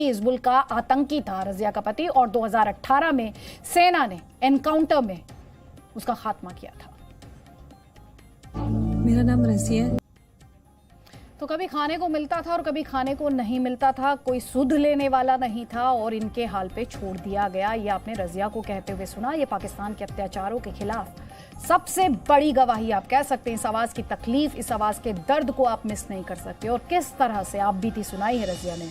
हिजबुल का आतंकी था रजिया का पति, और 2018 में सेना ने एनकाउंटर में उसका खात्मा किया था। मेरा नाम रजिया है। तो कभी खाने को मिलता था और कभी खाने को नहीं मिलता था, कोई सुध लेने वाला नहीं था और इनके हाल पे छोड़ दिया गया। ये आपने रजिया को कहते हुए सुना। ये पाकिस्तान के अत्याचारों के खिलाफ सबसे बड़ी गवाही आप कह सकते हैं। इस आवाज की तकलीफ, इस आवाज के दर्द को आप मिस नहीं कर सकते। और किस तरह से आप बीती सुनाई है रजिया ने,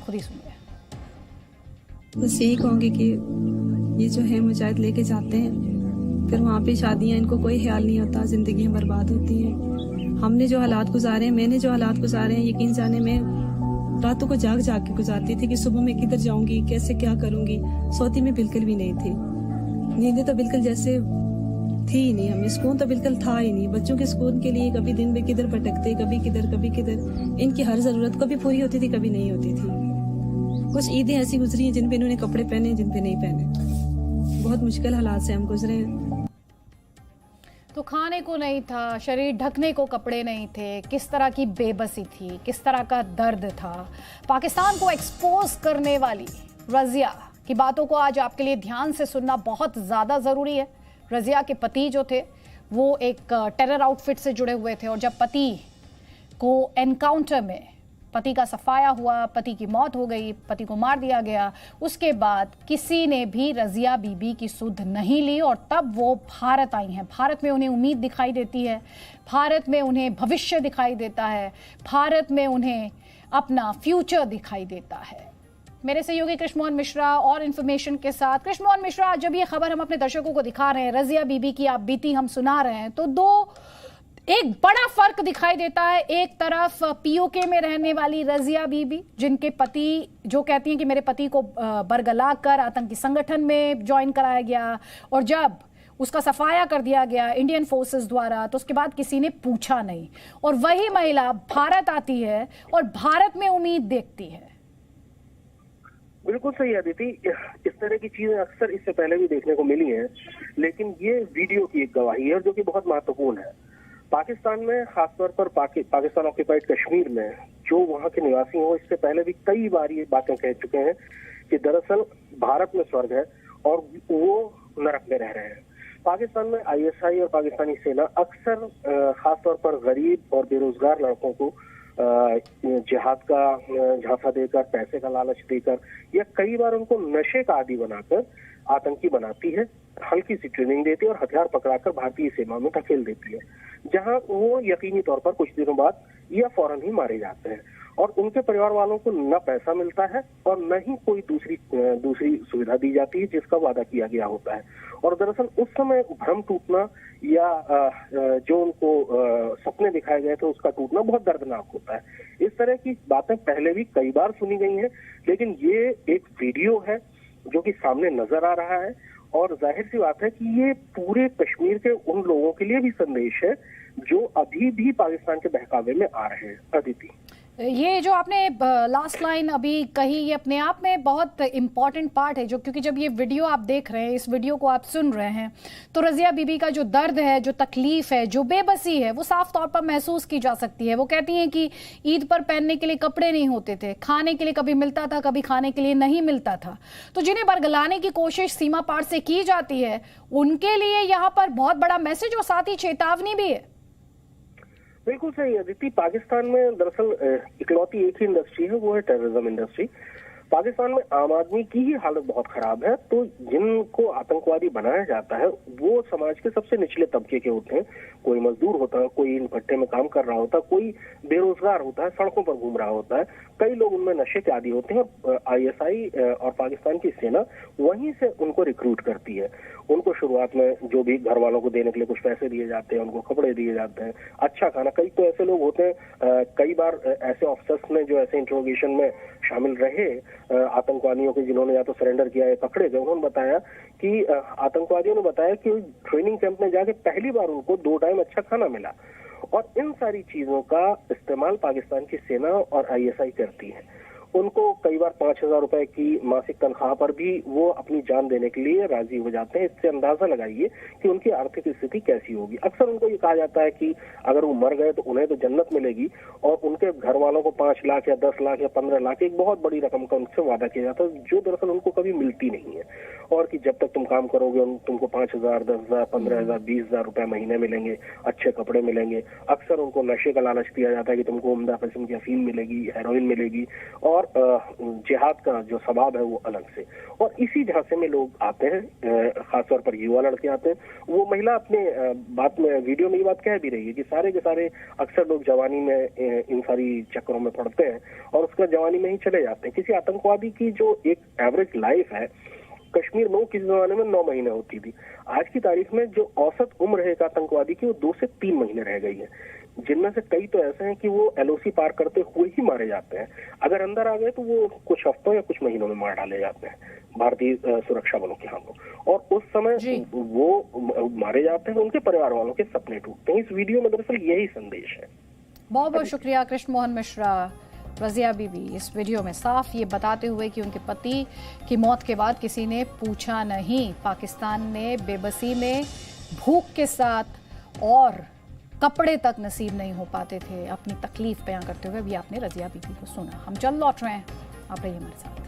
खुद ही सुनिए। बस यही कहूँगी कि ये जो है मुजाहिद लेके जाते हैं, फिर वहाँ पे शादियाँ, इनको कोई ख्याल नहीं होता, जिंदगी बर्बाद होती है। हमने जो हालात गुजारे हैं, मैंने जो हालात गुजारे हैं, यकीन जाने में रातों को जाग जाग के गुजारती थी कि सुबह मैं किधर जाऊंगी, कैसे क्या करूंगी। सोती में बिल्कुल भी नहीं थी, नींदें तो बिल्कुल जैसे थी ही नहीं, हमें सुकून तो बिल्कुल था ही नहीं। बच्चों के सुकून के लिए कभी दिन में किधर भटकते, कभी किधर कभी किधर। इनकी हर जरूरत कभी पूरी होती थी, कभी नहीं होती थी। कुछ ईदें ऐसी गुजरी हैं जिन पे इन्होंने कपड़े पहने, जिन पे नहीं पहने। बहुत मुश्किल हालात से हम गुजरे हैं। तो खाने को नहीं था, शरीर ढकने को कपड़े नहीं थे, किस तरह की बेबसी थी, किस तरह का दर्द था। पाकिस्तान को एक्सपोज करने वाली रजिया की बातों को आज आपके लिए ध्यान से सुनना बहुत ज़्यादा ज़रूरी है। रजिया के पति जो थे वो एक टेरर आउटफिट से जुड़े हुए थे, और जब पति को एनकाउंटर में पति का सफाया हुआ, पति की मौत हो गई, पति को मार दिया गया, उसके बाद किसी ने भी रजिया बीबी की सुध नहीं ली। और तब वो भारत आई हैं। भारत में उन्हें उम्मीद दिखाई देती है, भारत में उन्हें भविष्य दिखाई देता है, भारत में उन्हें अपना फ्यूचर दिखाई देता है। मेरे सहयोगी कृष्ण मोहन मिश्रा और इन्फॉर्मेशन के साथ। कृष्ण मोहन मिश्रा, जब ये खबर हम अपने दर्शकों को दिखा रहे हैं, रजिया बीबी की आप बीती हम सुना रहे हैं, तो एक बड़ा फर्क दिखाई देता है। एक तरफ पीओके में रहने वाली रजिया बीबी, जिनके पति जो कहती हैं कि मेरे पति को बरगला कर आतंकी संगठन में ज्वाइन कराया गया, और जब उसका सफाया कर दिया गया इंडियन फोर्सेस द्वारा तो उसके बाद किसी ने पूछा नहीं। और वही महिला भारत आती है और भारत में उम्मीद देखती है। बिल्कुल सही अदिति, इस तरह की चीजें अक्सर इससे पहले भी देखने को मिली हैं, लेकिन ये वीडियो की एक गवाही है जो कि बहुत महत्वपूर्ण है। पाकिस्तान में, खासतौर पर पाकिस्तान ऑक्यूपाइड कश्मीर में जो वहाँ के निवासी हैं, वो इससे पहले भी कई बार ये बातें कह चुके हैं कि दरअसल भारत में स्वर्ग है और वो नरक में रह रहे हैं। पाकिस्तान में आईएसआई और पाकिस्तानी सेना अक्सर खासतौर पर गरीब और बेरोजगार लड़कों को जिहाद का झांसा देकर, पैसे का लालच देकर, या कई बार उनको नशे का आदी बनाकर आतंकी बनाती है, हल्की सी ट्रेनिंग देती है और हथियार पकड़ाकर भारतीय सेना में धकेल देती है, जहां वो यकीनी तौर पर कुछ दिनों बाद या फौरन ही मारे जाते हैं। और उनके परिवार वालों को न पैसा मिलता है और न ही कोई दूसरी सुविधा दी जाती है जिसका वादा किया गया होता है। और दरअसल उस समय भ्रम टूटना या जो उनको सपने दिखाए गए थे उसका टूटना बहुत दर्दनाक होता है। इस तरह की बातें पहले भी कई बार सुनी गई हैं, लेकिन ये एक वीडियो है जो कि सामने नजर आ रहा है, और जाहिर सी बात है कि ये पूरे कश्मीर के उन लोगों के लिए भी संदेश है जो अभी भी पाकिस्तान के बहकावे में आ रहे हैं। अदिति, ये जो आपने लास्ट लाइन अभी कही, ये अपने आप में बहुत इम्पॉर्टेंट पार्ट है, जो क्योंकि जब ये वीडियो आप देख रहे हैं, इस वीडियो को आप सुन रहे हैं, तो रजिया बीबी का जो दर्द है, जो तकलीफ है, जो बेबसी है, वो साफ तौर पर महसूस की जा सकती है। वो कहती हैं कि ईद पर पहनने के लिए कपड़े नहीं होते थे, खाने के लिए कभी मिलता था, कभी खाने के लिए नहीं मिलता था। तो जिन्हें बरगलाने की कोशिश सीमा पार से की जाती है, उनके लिए यहाँ पर बहुत बड़ा मैसेज और साथ ही चेतावनी भी है। बिल्कुल सही अदिति, पाकिस्तान में दरअसल इकलौती एक ही इंडस्ट्री है, वो है टेररिज्म इंडस्ट्री। पाकिस्तान में आम आदमी की ही हालत बहुत खराब है। तो जिनको आतंकवादी बनाया जाता है वो समाज के सबसे निचले तबके के होते हैं। कोई मजदूर होता है, कोई इन भट्टे में काम कर रहा होता है, कोई बेरोजगार होता है, सड़कों पर घूम रहा होता है, कई लोग उनमें नशे के आदी होते हैं। और आईएसआई और पाकिस्तान की सेना वहीं से उनको रिक्रूट करती है। उनको शुरुआत में जो भी घर वालों को देने के लिए कुछ पैसे दिए जाते हैं, उनको कपड़े दिए जाते हैं, अच्छा खाना। कई तो ऐसे लोग होते हैं, कई बार ऐसे ऑफिसर्स ने जो ऐसे इंट्रोगेशन में शामिल रहे आतंकवादियों के, जिन्होंने या तो सरेंडर किया या पकड़े गए, उन्होंने बताया कि आतंकवादियों ने बताया कि ट्रेनिंग कैंप में जाके पहली बार उनको 2 टाइम अच्छा खाना मिला। और इन सारी चीजों का इस्तेमाल पाकिस्तान की सेना और आईएसआई करती है। उनको कई बार 5,000 रुपए की मासिक तनख्वाह पर भी वो अपनी जान देने के लिए राजी हो जाते हैं। इससे अंदाजा लगाइए कि उनकी आर्थिक स्थिति कैसी होगी। अक्सर उनको ये कहा जाता है कि अगर वो मर गए तो उन्हें तो जन्नत मिलेगी, और उनके घर वालों को 5 लाख या 10 लाख या 15 लाख एक बहुत बड़ी रकम का उनसे वादा किया जाता है, जो दरअसल उनको कभी मिलती नहीं है। और कि जब तक तुम काम करोगे तुमको 5,000, 10,000, 15,000, 20,000 रुपए महीने मिलेंगे, अच्छे कपड़े मिलेंगे। अक्सर उनको नशे का लालच दिया जाता है कि तुमको उम्दा किस्म की अफीम मिलेगी, हेरोइन मिलेगी, और जिहाद का जो सवाब है वो अलग से। और इसी झांसे में लोग आते हैं, खासतौर पर युवा लड़के आते हैं। वो महिला अपने बात में, वीडियो में ये बात कह भी रही है कि सारे के सारे अक्सर लोग जवानी में इन सारी चक्करों में पड़ते हैं और उसका जवानी में ही चले जाते हैं। किसी आतंकवादी की जो एक एवरेज लाइफ है कश्मीर में, वो किसी जमाने में 9 महीने होती थी, आज की तारीख में जो औसत उम्र है एक आतंकवादी की वो 2 से 3 महीने रह गई है, जिनमें से कई तो ऐसे हैं कि वो एलओसी पार करते हुए ही मारे जाते हैं। अगर अंदर आ गए तो वो कुछ हफ्तों या कुछ महीनों में मार डाले जाते हैं भारतीय सुरक्षा बलों के हाथों, और उस समय वो मारे जाते हैं, उनके परिवार वालों के सपने टूटते हैं। इस वीडियो में दरअसल यही संदेश है। बहुत बहुत शुक्रिया कृष्ण मोहन मिश्रा। रजिया बीबी इस वीडियो में साफ ये बताते हुए कि उनके पति की मौत के बाद किसी ने पूछा नहीं। पाकिस्तान में बेबसी में भूख के साथ और कपड़े तक नसीब नहीं हो पाते थे। अपनी तकलीफ बयां करते हुए भी आपने रजिया बीबी को सुना। हम जल्द लौट रहे हैं, आप रहिए हमारे साथ।